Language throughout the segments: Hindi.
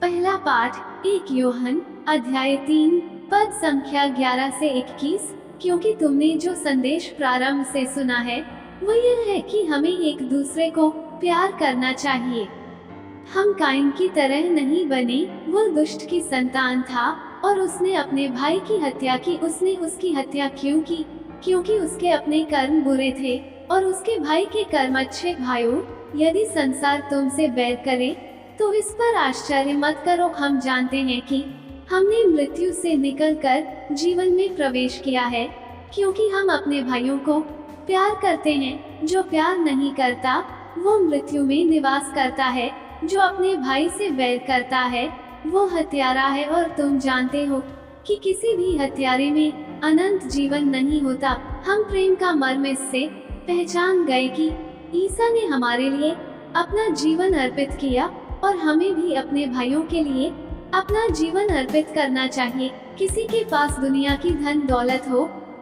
पहला पाठ 1 यूहन्ना अध्याय 3 पद संख्या 11 से 21। क्योंकि तुमने जो संदेश प्रारंभ से सुना है वो यह है कि हमें एक दूसरे को प्यार करना चाहिए। हम काइन की तरह नहीं बने। वो दुष्ट की संतान था और उसने अपने भाई की हत्या की। उसने उसकी हत्या क्यों की? क्योंकि उसके अपने कर्म बुरे थे और उसके भाई के कर्म अच्छे। भाइयों, यदि संसार तुमसे बैर करे तो इस पर आश्चर्य मत करो। हम जानते हैं कि हमने मृत्यु से निकलकर जीवन में प्रवेश किया है, क्योंकि हम अपने भाइयों को प्यार करते हैं। जो प्यार नहीं करता वो मृत्यु में निवास करता है। जो अपने भाई से बैर करता है वो हत्यारा है, और तुम जानते हो कि किसी भी हत्यारे में अनंत जीवन नहीं होता। हम प्रेम का मर्म इससे पहचान गए कि ईसा ने हमारे लिए अपना जीवन अर्पित किया, और हमें भी अपने भाइयों के लिए अपना जीवन अर्पित करना चाहिए। किसी के पास दुनिया की धन दौलत हो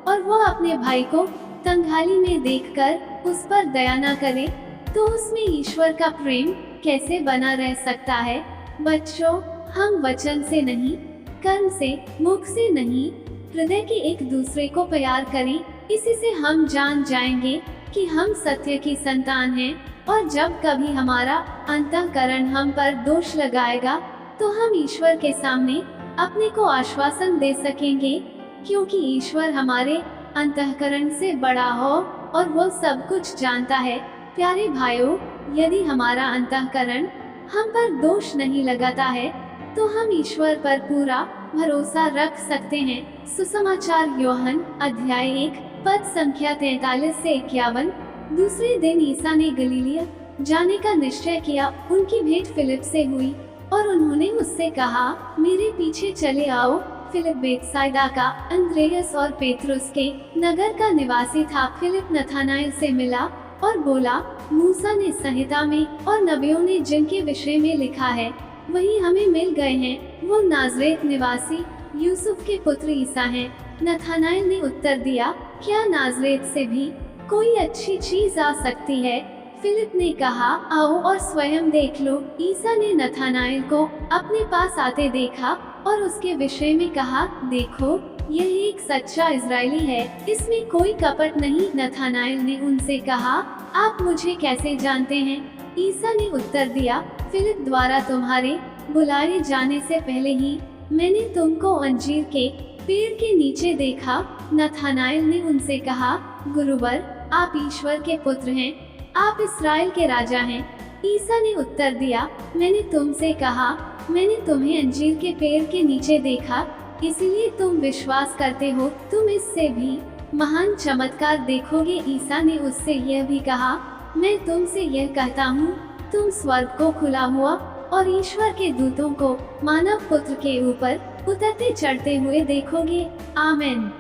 और वो अपने भाई को तंगहाली में देखकर उस पर दया न करे, तो उसमें ईश्वर का प्रेम कैसे बना रह सकता है? बच्चों, हम वचन से नहीं, कर्म से, मुख से नहीं, हृदय के एक दूसरे को प्यार करें। इसी से हम जान जाएंगे कि हम सत्य की संतान हैं। और जब कभी हमारा अंतःकरण हम पर दोष लगाएगा तो हम ईश्वर के सामने अपने को आश्वासन दे सकेंगे, क्योंकि ईश्वर हमारे अंतःकरण से बड़ा हो और वो सब कुछ जानता है। प्यारे भाइयों, यदि हमारा अंतःकरण हम पर दोष नहीं लगाता है तो हम ईश्वर पर पूरा भरोसा रख सकते हैं। सुसमाचार यूहन्ना अध्याय 1 पद संख्या 43 से 51। दूसरे दिन ईसा ने गलीलिया जाने का निश्चय किया। उनकी भेंट फिलिप से हुई और उन्होंने उससे कहा, मेरे पीछे चले आओ। फिलिप बेतसाइदा का अंद्रेयस और पेतरुस के नगर का निवासी था। फिलिप नथानाएल से मिला और बोला, मूसा ने संहिता में और नबियों ने जिनके विषय में लिखा है वही हमें मिल गए हैं। वो नाजरेत निवासी यूसुफ के पुत्र ईसा हैं। नथानाएल ने उत्तर दिया, क्या नाजरेत से भी कोई अच्छी चीज आ सकती है? फिलिप ने कहा, आओ और स्वयं देख लो। ईसा ने नथानाएल को अपने पास आते देखा और उसके विषय में कहा, देखो, यह एक सच्चा इजरायली है, इसमें कोई कपट नहीं। नथानाएल ने उनसे कहा, आप मुझे कैसे जानते हैं? ईसा ने उत्तर दिया, फिलिप द्वारा तुम्हारे बुलाए जाने से पहले ही मैंने तुमको अंजीर के पेड़ के नीचे देखा। नथानाएल ने उनसे कहा, गुरुवर, आप ईश्वर के पुत्र हैं, आप इस्राएल के राजा हैं। ईसा ने उत्तर दिया, मैंने तुमसे कहा, मैंने तुम्हें अंजीर के पेड़ के नीचे देखा, इसलिए तुम विश्वास करते हो। तुम इससे भी महान चमत्कार देखोगे। ईसा ने उससे यह भी कहा, मैं तुमसे यह कहता हूँ, तुम स्वर्ग को खुला हुआ और ईश्वर के दूतों को मानव पुत्र के ऊपर उतरते चढ़ते हुए देखोगे। आमीन।